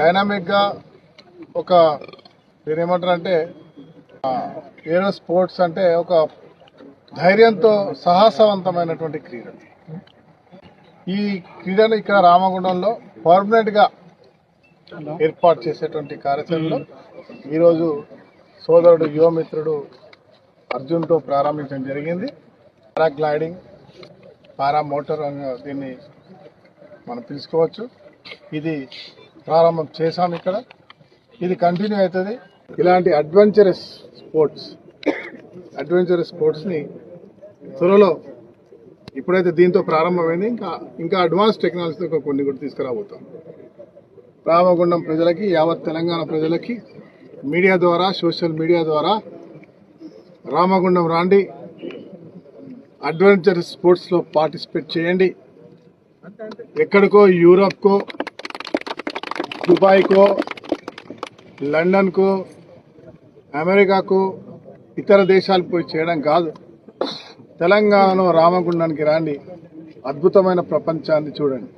Dynamic గా ఒక ఏమంటారంటే ఏరో స్పోర్ట్స్ అంటే ఒక ధైర్యంతో సాహసవంతమైనటువంటి క్రీడ. ఈ క్రీడను ఇక్కడ రామగుండంలో పర్మనెంట్ గా ఏర్పాటు చేసేటువంటి కార్యక్రమంలో ఈరోజు సోదరుడు యువమిత్రుడు అర్జున్తో ప్రారంభించడం జరిగింది. పారాగ్లైడింగ్, పారా మోటార్ దీన్ని మనం తీసుకోవచ్చు. ఇది ప్రారంభం చేశాం ఇక్కడ. ఇది కంటిన్యూ అవుతుంది. ఇలాంటి అడ్వెంచరస్ స్పోర్ట్స్ని త్వరలో ఇప్పుడైతే దీంతో ప్రారంభమైంది, ఇంకా అడ్వాన్స్ టెక్నాలజీతో కొన్ని కూడా తీసుకురాబోతాం. రామగుండం ప్రజలకి, యావత్ తెలంగాణ ప్రజలకి మీడియా ద్వారా, సోషల్ మీడియా ద్వారా రామగుండం రాండి, అడ్వెంచరస్ స్పోర్ట్స్లో పార్టిసిపేట్ చేయండి. ఎక్కడికో యూరోప్కో, దుబాయ్కో, లండన్కో, అమెరికాకు, ఇతర దేశాలకు పోయి చేయడం కాదు. తెలంగాణలో రామగుండానికి రండి, అద్భుతమైన ప్రపంచాన్ని చూడండి.